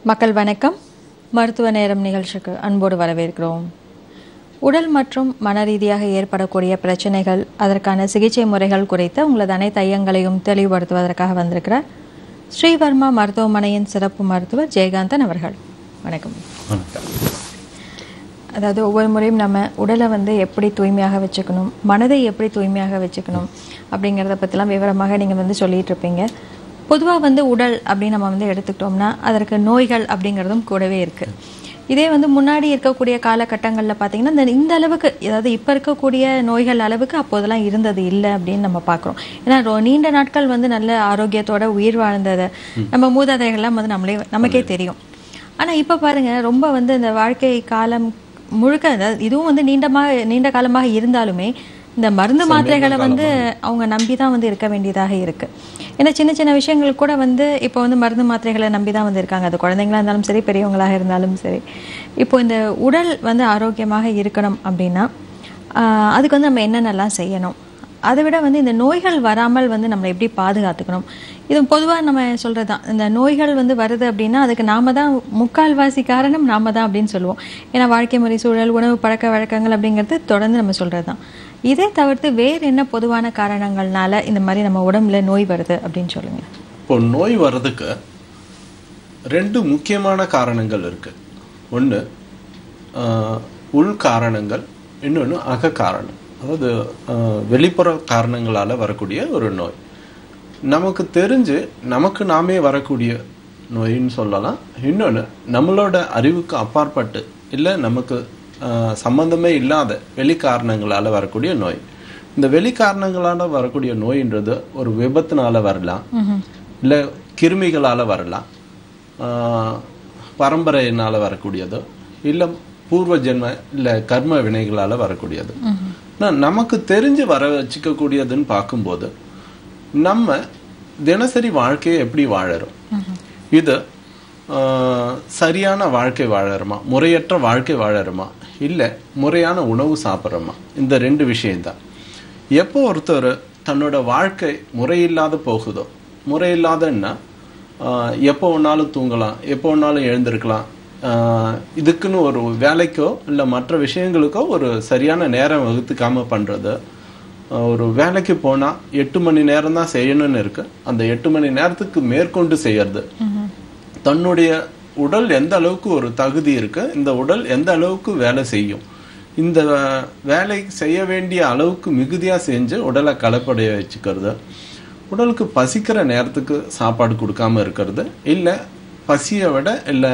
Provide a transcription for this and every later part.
மக்கள் வணக்கம். மருத்துவ நேரம் நிகழ்ச்சிக்கு அன்போடு வரவேற்கிறோம். உடல் மற்றும் மன ரீதியாக ஏற்படக்கூடிய பிரச்சனைகள், அதற்கான சிகிச்சை முறைகள் குறித்த உங்களது அனைத்து ஐயங்களையும் தெளிவுபடுத்துவதற்காக வந்திருக்கிறார் ஸ்ரீவர்மா மருத்துவமனையின் சிறப்பு மருத்துவர் ஜெயகாந்தன் அவர்கள். வணக்கம். அதாவது ஒவ்வொரு முறையும் நம்ம உடலை எப்படி தூய்மையாக வச்சுக்கணும், மனதை எப்படி தூய்மையாக வச்சுக்கணும் அப்படிங்கிறத பற்றிலாம் விவரமாக நீங்கள் சொல்லிட்டு இருப்பீங்க. பொதுவாக உடல் அப்படின்னு நம்ம எடுத்துக்கிட்டோம்னா அதற்கு நோய்கள் அப்படிங்கிறதும் கூடவே இருக்குது. இதே முன்னாடி இருக்கக்கூடிய காலகட்டங்களில் பார்த்தீங்கன்னா இந்த அளவுக்கு, அதாவது இப்போ இருக்கக்கூடிய நோய்கள் அளவுக்கு அப்போதெல்லாம் இருந்தது இல்லை அப்படின்னு நம்ம பார்க்குறோம். ஏன்னா நீண்ட நாட்கள் நல்ல ஆரோக்கியத்தோட உயிர் வாழ்ந்ததை நம்ம மூதாதைகள்லாம் நமக்கே தெரியும். ஆனால் இப்போ பாருங்கள், ரொம்ப இந்த வாழ்க்கை காலம் முழுக்க, இதுவும் நீண்ட காலமாக இருந்தாலுமே இந்த மருந்து மாத்திரைகளை அவங்க நம்பி தான் இருக்க வேண்டியதாக இருக்குது. ஏன்னா சின்ன சின்ன விஷயங்கள் கூட இப்போ மருந்து மாத்திரைகளை நம்பி தான் இருக்காங்க. அது குழந்தைங்களா இருந்தாலும் சரி, பெரியவங்களாக இருந்தாலும் சரி. இப்போ இந்த உடல் ஆரோக்கியமாக இருக்கணும் அப்படின்னா அதுக்கு நம்ம என்னென்னலாம் செய்யணும், அதை விட இந்த நோய்கள் வராமல் நம்மளை எப்படி பாதுகாத்துக்கணும், இது பொதுவாக நம்ம சொல்கிறது தான். இந்த நோய்கள் வருது அப்படின்னா அதுக்கு நாம தான் முக்கால்வாசி காரணம் நாம தான் அப்படின்னு சொல்லுவோம். ஏன்னா வாழ்க்கை முறை, சூழல், உணவு பழக்க வழக்கங்கள் அப்படிங்கிறது தொடர்ந்து நம்ம சொல்கிறது தான். இதை தவிர்த்து வேறு என்ன பொதுவான காரணங்கள்னால இந்த மாதிரி நம்ம உடம்புல நோய் வருது அப்படின்னு சொல்லுங்க. இப்போ நோய் வர்றதுக்கு ரெண்டு முக்கியமான காரணங்கள் இருக்கு. ஒன்று உள் காரணங்கள், இன்னொன்று அக காரணம். அதாவது வெளிப்புற காரணங்களால வரக்கூடிய ஒரு நோய். நமக்கு தெரிஞ்சு நமக்கு நாமே வரக்கூடிய நோயின்னு சொல்லலாம். இன்னொன்று நம்மளோட அறிவுக்கு அப்பாற்பட்டு இல்லை நமக்கு சம்பந்தமே இல்லாத வெளி காரணங்களால வரக்கூடிய நோய். இந்த வெளி காரணங்களால வரக்கூடிய நோயின்றது ஒரு விபத்துனால வரலாம், இல்லை கிருமிகளால வரலாம், பரம்பரையினால வரக்கூடியதோ, இல்லை பூர்வ ஜென்ம இல்லை கர்ம வினைகளால வரக்கூடியது. நமக்கு தெரிஞ்சு வர வச்சுக்கக்கூடியதுன்னு பார்க்கும்போது நம்ம தினசரி வாழ்க்கையை எப்படி வாழறோம், இது சரியான வாழ்க்கை வாழறோமா, முறையற்ற வாழ்க்கை வாழறோமா, இல்லை முறையான உணவு சாப்பிட்றோமா, இந்த ரெண்டு விஷயம்தான். எப்போ ஒருத்தர் தன்னோட வாழ்க்கை முறையில்லாத போகுதோ, முறையில்லாதன்னா எப்போ ஒன்றாலும் தூங்கலாம், எப்போ ஒன்றாலும் எழுந்திருக்கலாம், இதுக்குன்னு ஒரு வேலைக்கோ இல்லை மற்ற விஷயங்களுக்கோ ஒரு சரியான நேரம் வகுத்துக்காம பண்ணுறது. ஒரு வேலைக்கு போனால் 8 மணி நேரம் தான் செய்யணும்னு இருக்கு, அந்த 8 மணி நேரத்துக்கு மேற்கொண்டு செய்யறது. தன்னுடைய உடல் எந்த அளவுக்கு ஒரு தகுதி இருக்கு, இந்த உடல் எந்த அளவுக்கு வேலை செய்யும், இந்த வேலை செய்ய வேண்டிய அளவுக்கு மிகுதியாக செஞ்சு உடலை களைப்படைய வச்சுக்கிறது, உடலுக்கு பசிக்கிற நேரத்துக்கு சாப்பாடு கொடுக்காம இருக்கிறது, இல்லை பசியை விட இல்லை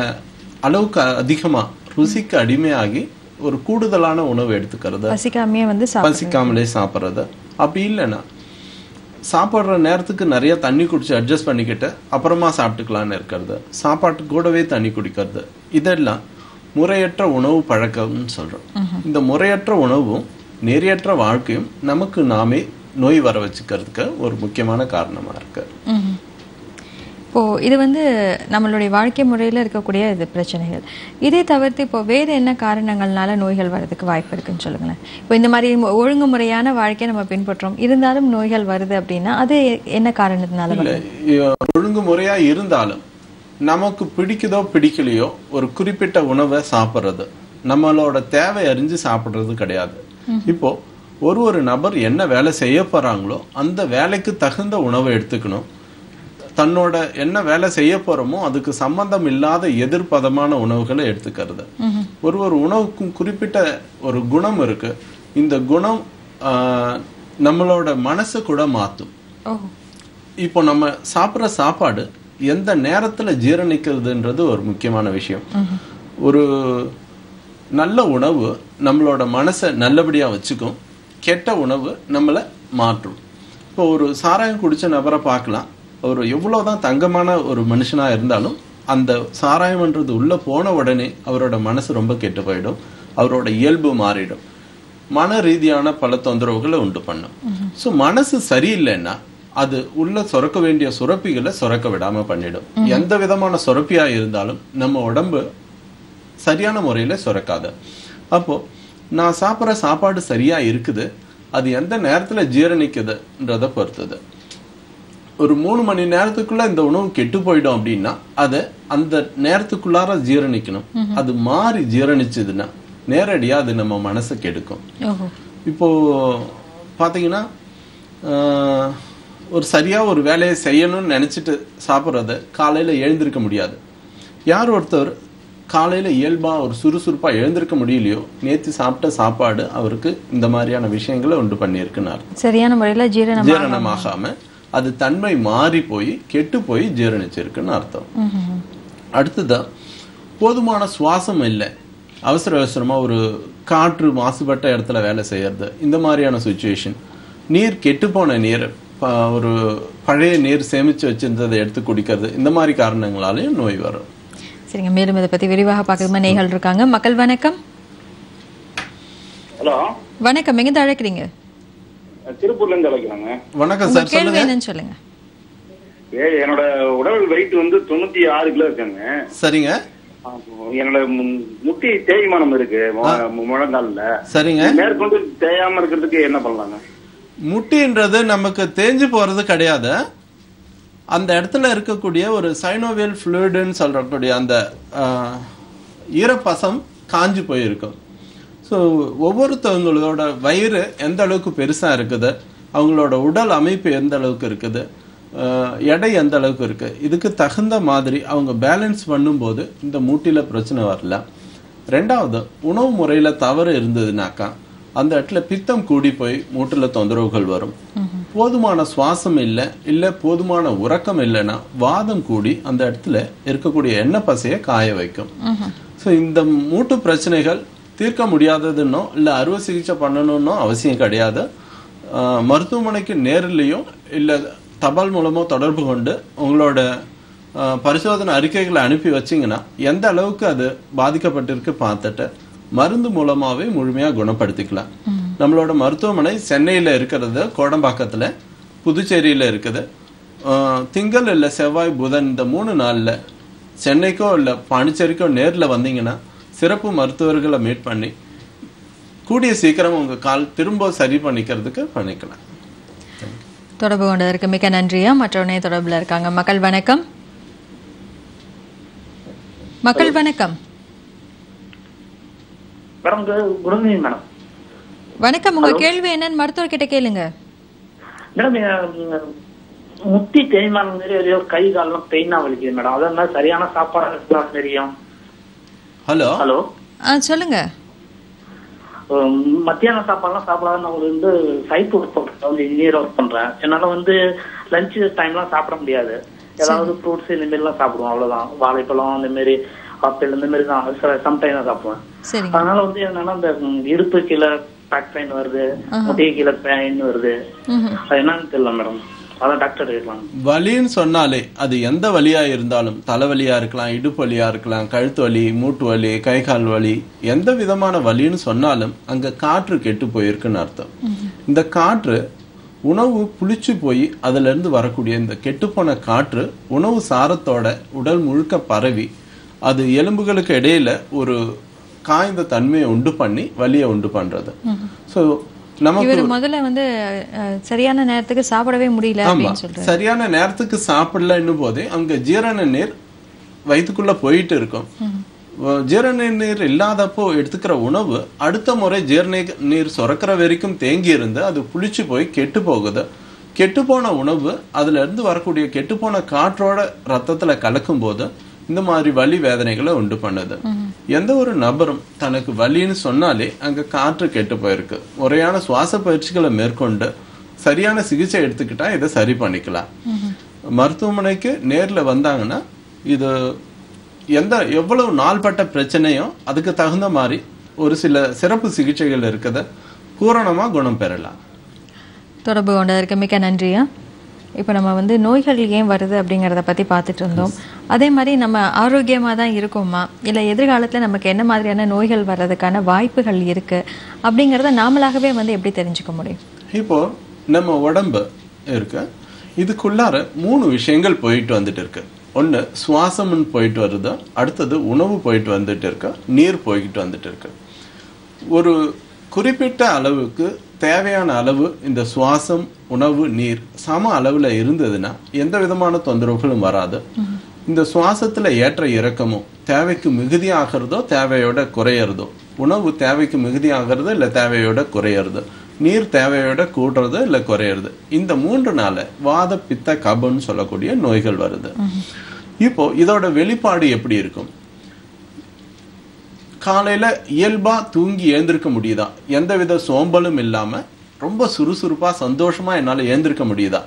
அளவுக்கு அதிகமாக ருசிக்கு அடிமையாகி ஒரு கூடுதலான உணவு எடுத்துக்கிறது, பசிக்காமலே சாப்பிட்றது. அப்படி இல்லைன்னா சாப்பிட்ற நேரத்துக்கு நிறைய தண்ணி குடிச்சு அட்ஜஸ்ட் பண்ணிக்கிட்டு அப்புறமா சாப்பிட்டுக்கலான்னு இருக்கிறது, சாப்பாட்டு கூடவே தண்ணி குடிக்கிறது, இதெல்லாம் முறையற்ற உணவு பழக்கம்னு சொல்றோம். இந்த முறையற்ற உணவும் நெறியற்ற வாழ்க்கையும் நமக்கு நாமே நோய் வர வச்சுக்கிறதுக்கு ஒரு முக்கியமான காரணமா இருக்கு. இப்போ இது நம்மளுடைய வாழ்க்கை முறையில் இருக்கக்கூடிய இது பிரச்சனைகள். இதே தவிர்த்து இப்போ வேறு என்ன காரணங்கள்னால நோய்கள் வர்றதுக்கு வாய்ப்பு இருக்குன்னு சொல்லுங்களேன். இப்போ இந்த மாதிரி ஒழுங்குமுறையான வாழ்க்கையை நம்ம பின்பற்றோம், இருந்தாலும் நோய்கள் வருது அப்படின்னா அது என்ன காரணத்தினால? ஒழுங்குமுறையா இருந்தாலும் நமக்கு பிடிக்குதோ பிடிக்கலையோ ஒரு குறிப்பிட்ட உணவை சாப்பிட்றது, நம்மளோட தேவை அறிஞ்சு சாப்பிட்றது கிடையாது. இப்போ ஒரு நபர் என்ன வேலை செய்ய போறாங்களோ அந்த வேலைக்கு தகுந்த உணவை எடுத்துக்கணும். தன்னோட என்ன வேலை செய்ய போறோமோ அதுக்கு சம்பந்தம் இல்லாத எதிர்பதமான உணவுகளை எடுத்துக்கிறது. ஒரு உணவுக்கும் குறிப்பிட்ட ஒரு குணம் இருக்கு. இந்த குணம் நம்மளோட மனசை கூட மாத்தும். இப்போ நம்ம சாப்பிட்ற சாப்பாடு எந்த நேரத்துல ஜீரணிக்கிறதுன்றது ஒரு முக்கியமான விஷயம். ஒரு நல்ல உணவு நம்மளோட மனசை நல்லபடியா வச்சுக்கும், கெட்ட உணவு நம்மளை மாற்றும். இப்போ ஒரு சாராயம் குடிச்ச நபரை பார்க்கலாம், அவர் எவ்வளவுதான் தங்கமான ஒரு மனுஷனா இருந்தாலும் அந்த சாராயம்ன்றது உள்ள போன உடனே அவரோட மனசு ரொம்ப கெட்டு போயிடும், அவரோட இயல்பு மாறிடும், மன ரீதியான பல தொந்தரவுகளை உண்டு பண்ணும். ஸோ மனசு சரியில்லைன்னா அது உள்ள சுரக்க வேண்டிய சுரப்பிகளை சுரக்க விடாம பண்ணிடும். எந்த விதமான சுரப்பியா இருந்தாலும் நம்ம உடம்பு சரியான முறையில சுரக்காது. அப்போ நான் சாப்பிட்ற சாப்பாடு சரியா இருக்குது, அது எந்த நேரத்துல ஜீரணிக்குதுன்றத பொறுத்தது. ஒரு 3 மணி நேரத்துக்குள்ள இந்த உணவு கெட்டு போயிடும் அப்படின்னா அதை அந்த நேரத்துக்குள்ளார ஜீரணிக்கணும். அது மாறி ஜீரணிச்சதுன்னா நேரடியா அது நம்ம மனசை கெடுக்கும். இப்போ பாத்தீங்கன்னா ஒரு சரியா ஒரு வேலையை செய்யணும்னு நினைச்சிட்டு சாப்பிட்றத காலையில எழுந்திருக்க முடியாது. யார் ஒருத்தர் காலையில இயல்பா ஒரு சுறுசுறுப்பா எழுந்திருக்க முடியலையோ, நேற்று சாப்பிட்ட சாப்பாடு அவருக்கு இந்த மாதிரியான விஷயங்களை உண்டு பண்ணியிருக்குனார். சரியான முறையில ஜீரணமாகாம அது தன்மை மாறி போய் கெட்டு போய் ஜீரணிச்சிருக்குன்னு அர்த்தம். அடுத்ததா போதுமான சுவாசம் இல்லை, அவசர அவசரமா ஒரு காற்று மாசுபட்ட இடத்துல வேலை செய்யறது, இந்த மாதிரியான சுச்சுவேஷன், நீர் கெட்டு போன நீர், ஒரு பழைய நீர் சேமிச்சு வச்சிருந்ததை எடுத்து குடிக்கிறது, இந்த மாதிரி காரணங்களாலையும் நோய் வரும். சரிங்க, மேலும் இதை பத்தி விரிவாக பார்க்கணுமா நேயர்கள் இருக்காங்க. மக்கள் வணக்கம். ஹலோ வணக்கம், எங்க அழைக்கிறீங்க? திருப்பூர்ல இருந்து அழைக்கிறாங்க. வணக்கம் சார், கேள்வி என்னன்னு சொல்லுங்க. என்னோட உடல் வெயிட் வந்து 96 கிலோ இருக்காங்க. சரிங்க. என்னோட முட்டி தேய்மானம் இருக்கு முழங்கால்ல. சரிங்க. மேற்கொண்டு தேயாம இருக்கிறதுக்கு என்ன பண்ணலாங்க? முட்டின்றது நமக்கு தேஞ்சு போறது கிடையாது. அந்த இடத்துல இருக்கக்கூடிய ஒரு சைனோவியல் ஃப்ளூயிடுன்னு சொல்லக்கூடிய அந்த ஈரப்பசம் காஞ்சி போயிருக்கும். ஸோ ஒவ்வொருத்தவங்களோட வயிறு எந்த அளவுக்கு பெருசாக இருக்குது, அவங்களோட உடல் அமைப்பு எந்த அளவுக்கு இருக்குது, எடை எந்த அளவுக்கு இருக்கு, இதுக்கு தகுந்த மாதிரி அவங்க பேலன்ஸ் பண்ணும்போது இந்த மூட்டில பிரச்சனை வரல. ரெண்டாவது, உணவு முறையில் தவறு இருந்ததுனாக்கா அந்த இடத்துல பித்தம் கூடி போய் மூட்டுல தொந்தரவுகள் வரும். போதுமான சுவாசம் இல்லை போதுமான உறக்கம் இல்லைன்னா வாதம் கூடி அந்த இடத்துல இருக்கக்கூடிய எண்ணெய் பசையை காய வைக்கும். ஸோ இந்த மூட்டு பிரச்சனைகள் தீர்க்க முடியாததுன்னோ இல்லை அறுவை சிகிச்சை பண்ணணும்னோ அவசியம் கிடையாது. மருத்துவமனைக்கு நேரிலையும் இல்லை தபால் மூலமோ தொடர்பு கொண்டு உங்களோட பரிசோதனை அறிக்கைகளை அனுப்பி வச்சிங்கன்னா எந்த அளவுக்கு அது பாதிக்கப்பட்டிருக்கு பார்த்துட்டு மருந்து மூலமாவே முழுமையா குணப்படுத்திக்கலாம். நம்மளோட மருத்துவமனை சென்னையில இருக்கிறது, கோடம்பாக்கத்துல, புதுச்சேரியில இருக்குது. திங்கள் இல்ல செவ்வாய் புதன் இந்த 3 நாள்ல சென்னைக்கோ இல்ல பாண்டிச்சேரிக்கோ நேர்ல வந்தீங்கன்னா சிறப்பு மருத்துவர்களை மீட் பண்ணி கூடிய சீக்கிரம் உங்க கால் திரும்ப சரி பண்ணிக்கிறதுக்கு பண்ணிக்கலாம். தொடர்பு கொண்டதற்கு மிக நன்றியா. மற்றவனே தொடர்புல இருக்காங்க. மக்கள் வணக்கம். மக்கள் வணக்கம். மேடம் வணக்கம், உங்க கேள்வி என்னன்னு மருத்துவர் கிட்ட கேளுங்க. மேடம், முட்டி தேய்மானம் கை காலம் பெயினா வலிக்குது மேடம். அதான் சரியான சாப்பாடு தெரியும். ஹலோ ஹலோ சொல்லுங்க. மத்தியான சாப்பாடுலாம் சாப்பிடாத நான் வந்து சைட் ஒர்க் பண்றேன், வந்து இன்ஜினியர் ஒர்க் பண்றேன். என்னால வந்து லஞ்ச் டைம்லாம் சாப்பிட முடியாது. ஏதாவது ஃப்ரூட்ஸ் இந்த மாதிரி எல்லாம் சாப்பிடுவோம், அவ்வளவுதான். வாழைப்பழம் இந்த மாதிரி, ஆப்பிள் இந்த மாதிரி தான் சம்டைம் தான் சாப்பிடுவேன். அதனால வந்து என்னன்னா இந்த இடுப்பு கீழே பேக் பெயின் வருது, முட்டிய கீழே பெயின் வருது. அது என்னன்னு தெரியல மேடம். அதான் டாக்டர் கேட்கலாம். வலின்னு சொன்னாலே அது எந்த வலியா இருந்தாலும், தலைவலியா இருக்கலாம், இடுப்பு வலியா இருக்கலாம், கழுத்து வலி, மூட்டு வலி, கை கால் வலி, எந்த விதமான வலின்னு சொன்னாலும் அங்க காற்று கெட்டு போயிருக்குன்னு அர்த்தம். இந்த காற்று உணவு புளிச்சு போய் அதுல இருந்து வரக்கூடிய இந்த கெட்டுப்போன காற்று உணவு சாரத்தோட உடல் முழுக்க பரவி அது எலும்புகளுக்கு இடையில ஒரு காய்ந்த தன்மையை உண்டு பண்ணி வலியை உண்டு பண்றது. சோ நமக்கு முதல்ல வந்து சரியான நேரத்துக்கு சாப்பிடவே முடியல அப்படின்னு சொல்றாரு. சரியான நேரத்துக்கு சாப்பிடலன்னும் போதே அங்க ஜீரண நீர் வயிற்றுக்குள்ள போயிட்டு இருக்கும். ஜீரண நீர் இல்லாதப்போ எடுத்துக்கிற உணவு அடுத்த முறை ஜீரண நீர் சுரக்கிற வரைக்கும் தேங்கி இருந்து அது புளிச்சு போய் கெட்டு போகுது. கெட்டு போன உணவு அதுல இருந்து வரக்கூடிய கெட்டு போன காற்றோட ரத்தத்துல கலக்கும் போது இந்த மாதிரி வலி வேதனைகளை உண்டு பண்ணுது. எந்த ஒரு நபரும் தனக்கு வலின்னு சொன்னாலே அங்க காற்று கெட்டு போயிருக்கு. முறையான சுவாச பயிற்சிகளை மேற்கொண்டு சரியான சிகிச்சை எடுத்துக்கிட்டா இதை சரி பண்ணிக்கலாம். மருத்துவமனைக்கு நேர்ல வந்தாங்கன்னா இது எவ்வளவு நாள்பட்ட பிரச்சனையும் அதுக்கு தகுந்த மாதிரி ஒரு சில சிறப்பு சிகிச்சைகள் இருக்குது, பூரணமா குணம் பெறலாம். தொடர்பு கொண்டதற்கு மிக்க நன்றியா. இப்போ நம்ம வந்து நோய்கள் ஏன் வருது அப்படிங்கிறத பற்றி பார்த்துட்டு இருந்தோம். அதே மாதிரி நம்ம ஆரோக்கியமாக தான் இருக்கோமா, இல்லை எதிர்காலத்தில் நமக்கு என்ன மாதிரியான நோய்கள் வர்றதுக்கான வாய்ப்புகள் இருக்குது அப்படிங்கிறத நாமளாகவே வந்து எப்படி தெரிஞ்சுக்க முடியும்? இப்போ நம்ம உடம்பு இருக்கு, இதுக்குள்ளார 3 விஷயங்கள் போயிட்டு வந்துட்டு இருக்கு. ஒன்று சுவாசம்னு போயிட்டு வருது, அடுத்தது உணவு போயிட்டு வந்துட்டு இருக்கு, நீர் போய்கிட்டு வந்துட்டு இருக்கு. ஒரு குறிப்பிட்ட அளவுக்கு தேவையான அளவு இந்த சுவாசம், உணவு, நீர் சம அளவுல இருந்ததுன்னா எந்த விதமான தொந்தரவுகளும் வராது. இந்த சுவாசத்துல ஏற்ற இறக்கமும் தேவைக்கு மிகுதி ஆகிறதோ தேவையோட குறையறதோ, உணவு தேவைக்கு மிகுதி ஆகிறது இல்ல தேவையோட குறையறது, நீர் தேவையோட கூடுறது இல்ல குறையறது, இந்த 3 நாள வாத பித்த கபம்னு சொல்லக்கூடிய நோய்கள் வருது. இப்போ இதோட வெளிப்பாடு எப்படி இருக்கும்? காலையில இயல்பா தூங்கி எழுந்திருக்க முடியுதா? எந்தவித சோம்பலும் இல்லாம ரொம்ப சுறுசுறுப்பா சந்தோஷமா என்னால எழுந்திருக்க முடியுதா?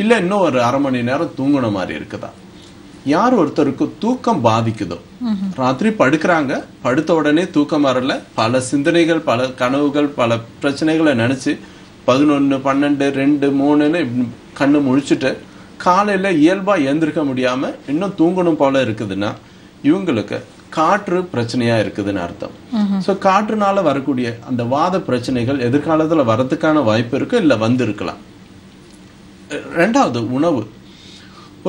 இல்ல இன்னும் ஒரு அரை மணி நேரம் தூங்கணும் மாதிரி இருக்குதா? யார் ஒருத்தருக்கு தூக்கம் பாதிக்குதோ, ராத்திரி படுக்கிறாங்க, படுத்த உடனே தூக்கம் வரல, பல சிந்தனைகள், பல கனவுகள், பல பிரச்சனைகளை நினைச்சு 11, 12, 2, 3ன்னு கண்ணு முழிச்சுட்டு காலையில இயல்பா எழுந்திருக்க முடியாம இன்னும் தூங்கணும் போல இருக்குதுன்னா இவங்களுக்கு காற்று பிரச்சனையா இருக்குதுன்னு அர்த்தம். சோ காற்றுனால வரக்கூடிய அந்த வாத பிரச்சனைகள் எதிர்காலத்துல வரதுக்கான வாய்ப்பு இருக்கு, இல்ல வந்து இருக்கலாம். 2வது உணவு.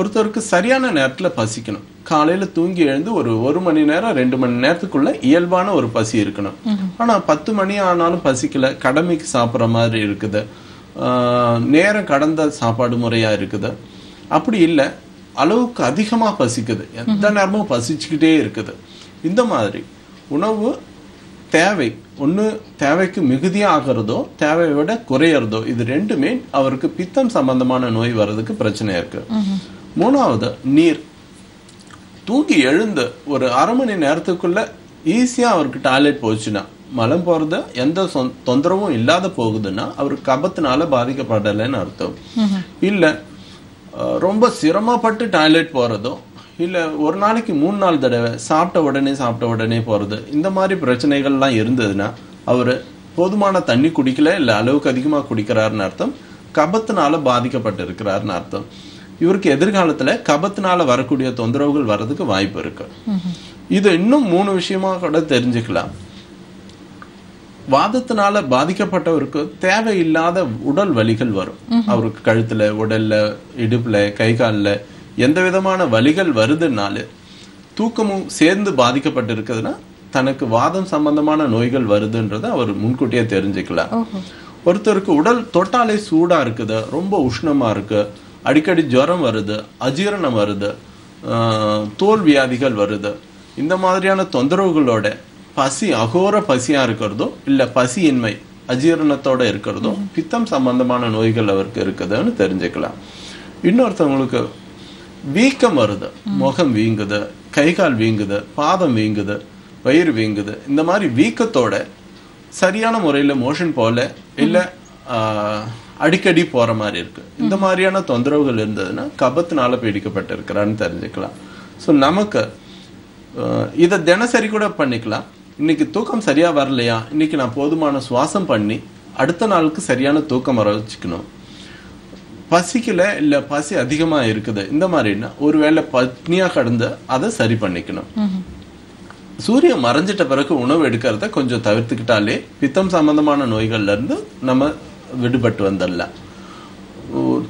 ஒருத்தருக்கு சரியான நேரத்துல பசிக்கணும். காலையில தூங்கி எழுந்து ஒரு மணி நேரம் 2 மணி நேரத்துக்குள்ள இயல்பான ஒரு பசி இருக்கணும். ஆனா 10 மணி ஆனாலும் பசிக்கல, கடமைக்கு சாப்பிட்ற மாதிரி இருக்குது, நேரம் கடந்த சாப்பாடு முறையா இருக்குது, அப்படி இல்லை அளவுக்கு அதிகமா பசிக்குது, எந்த நேரமும் பசிச்சுக்கிட்டே இருக்குது, இந்த மாதிரி உணவு தேவை ஒண்ணு தேவைக்கு மிகுதியா ஆகிறதோ தேவையை விட குறையறதோ, இது ரெண்டுமே அவருக்கு பித்தம் சம்பந்தமான நோய் வர்றதுக்கு பிரச்சனை இருக்கு. 3வது நீர். தூங்கி எழுந்து ஒரு அரை மணி நேரத்துக்குள்ள ஈஸியா அவருக்கு டாய்லெட் போச்சுன்னா, மலம் போறது எந்த தொந்தரவும் இல்லாத போகுதுன்னா அவருக்கு கபத்தினால பாதிக்கப்படலைன்னு அர்த்தம். இல்ல ரொம்ப சிரமப்பட்டு டாய்லெட் போறதோ, இல்ல ஒரு நாளைக்கு 3 நாள் தடவை சாப்பிட்ட உடனே போறது, இந்த மாதிரி பிரச்சனைகள்லாம் இருந்ததுன்னா அவரு போதுமான தண்ணி குடிக்கல, இல்ல அளவுக்கு அதிகமா குடிக்கிறாருன்னு அர்த்தம், கபத்தினால பாதிக்கப்பட்டு இருக்கிறாருன்னு அர்த்தம். இவருக்கு எதிர்காலத்துல கபத்தினால வரக்கூடிய தொந்தரவுகள் வர்றதுக்கு வாய்ப்பு இருக்கு. இது இன்னும் 3 விஷயமா கூட தெரிஞ்சுக்கலாம். வாதத்தினால பாதிக்கப்பட்டவருக்கு தேவையில்லாத உடல் வலிகள் வரும். அவருக்கு கழுத்துல, உடல்ல, இடுப்புல, கை காலில் எந்த விதமான வலிகள் வருதுனால தூக்கமும் சேர்ந்து பாதிக்கப்பட்டு இருக்குதுன்னா தனக்கு வாதம் சம்பந்தமான நோய்கள் வருதுன்றத அவர் முன்கூட்டியே தெரிஞ்சுக்கலாம். ஒருத்தருக்கு உடல் தொட்டாலே சூடா இருக்குது, ரொம்ப உஷ்ணமா இருக்கு, அடிக்கடி ஜுரம் வருது, அஜீரணம் வருது, தோல் வியாதிகள் வருது, இந்த மாதிரியான தொந்தரவுகளோட பசி அகோர பசியா இருக்கிறதோ இல்ல பசியின்மை அஜீரணத்தோட இருக்கிறதோ பித்தம் சம்பந்தமான நோய்கள் அவருக்கு இருக்குதுன்னு தெரிஞ்சுக்கலாம். இன்னொருத்தவங்களுக்கு வீக்கம் வருது, முகம் வீங்குது, கை கால் வீங்குது, பாதம் வீங்குது, வயிறு வீங்குது, இந்த மாதிரி வீக்கத்தோட சரியான முறையில மோஷன் போல இல்ல அடிக்கடி போற மாதிரி இருக்கு, இந்த மாதிரியான தொந்தரவுகள் இருந்ததுன்னா கபத்தினால பீடிக்கப்பட்டு இருக்கிறான்னு தெரிஞ்சுக்கலாம். ஸோ நமக்கு இதை தினசரி கூட பண்ணிக்கலாம். இன்னைக்கு தூக்கம் சரியா வரலையா, இன்னைக்கு நான் போதுமான சுவாசம் பண்ணி அடுத்த நாளுக்கு சரியான தூக்கம் வர வச்சுக்கணும். பசிக்கல இல்ல பசி அதிகமா இருக்குது, இந்த மாதிரின்னா ஒருவேளை பட்னியா கடந்து அதை சரி பண்ணிக்கணும். சூரியன் மறைஞ்சிட்ட பிறகு உணவு எடுக்கிறத கொஞ்சம் தவிர்த்துக்கிட்டாலே பித்தம் சம்பந்தமான நோய்கள்ல இருந்து நம்ம விடுபட்டு வந்துடலாம்.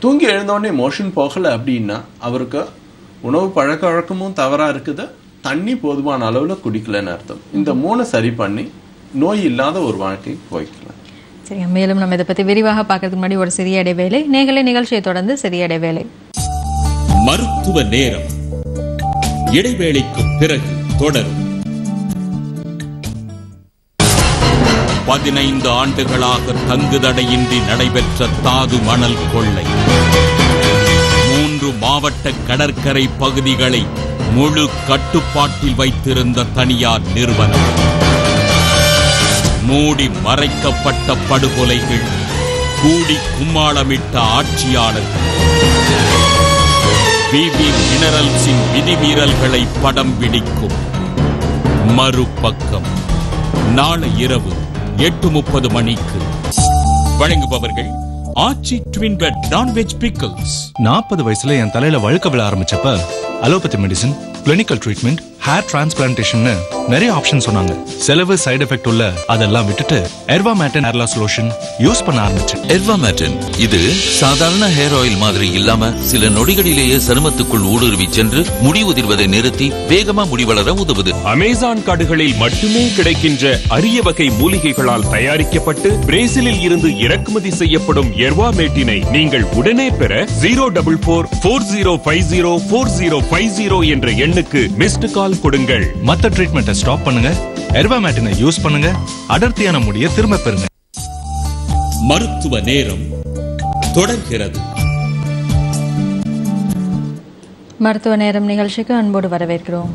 தூங்கி எழுந்தோடனே மோஷன் போகல அப்படின்னா அவருக்கு உணவு பழக்க வழக்கமும் தவறா இருக்குது, தண்ணி போதுமான அளவுல குடிக்கலன்னு அர்த்தம். இந்த 3 சரி பண்ணி நோய் இல்லாத ஒரு வாழ்க்கை போய்க்கலாம். சரிங்க, மேலும் நம்ம இதை பத்தி விரிவாக பார்க்கறதுக்கு முன்னாடி ஒரு சிறிய இடைவேளை. நேயர்களே, நிகழ்ச்சியை தொடர்ந்து சிறிய இடைவேளை. மருத்துவ நேரம் இடைவேளைக்கு பிறகு தொடரும். 15 ஆண்டுகளாக தங்குதடையின்றி நடைபெற்ற தாது மணல் கொள்ளை 3 மாவட்ட கடற்கரை பகுதிகளை முழு கட்டுப்பாட்டில் வைத்திருந்த தனியார் நிறுவனம், மூடி மறைக்கப்பட்ட படுகொலைகள், கூடி கும்மாளமிட்ட ஆட்சியாளர்கள், பிபி மினரல்ஸின் விதிமீறல்களை படம் பிடிக்கும் மறுபக்கம். நாளை இரவு 8:30 மணிக்கு. வழங்குபவர்கள் Aachi twin bed non veg pickles. 40 வயசுல என் தலையில வழுக்க விழ ஆரம்பிச்சப்ப allopathy medicine clinical treatment, hair transplantation நிறைய ஆப்ஷன் சொன்னாங்க. செலவு, சைடு எஃபெக்ட் உள்ள அதெல்லாம் விட்டுட்டு Ervamatin hair loss lotion use பண்ண ஆரம்பிச்சேன். எர்வாமேட்டன் இது சாதாரண ஹேர் ஆயில் மாதிரி இல்லாம சில நொடிகளிலேயே சருமத்துக்குள் ஊடுருவி சென்று முடி உதிர்வதை நிறுத்தி வேகமா முடி வளர உதவுது. அமேசான் காடுகளில் மட்டுமே கிடைக்கின்ற அரிய வகை மூலிகைகளால் தயாரிக்கப்பட்டு பிரேசிலில் இருந்து இறக்குமதி செய்யப்படும் எர்வாமேட்டினை நீங்கள் உடனே பெற 044-4050-4050 என்ற எண்ணுக்கு மிஸ்டு கால் கொடுங்கள். மத்த ட்ரீட்மெண்ட்டை ஸ்டாப் பண்ணுங்க, எர்வாமேட்டினை யூஸ் பண்ணுங்க, அடர்த்தியான முடியை திரும்ப பெறுங்க. மருத்துவ நேரம் தொடர்கிறது. மருத்துவ நேரம் நிகழ்ச்சிக்கு அன்போடு வரவேற்கிறோம்.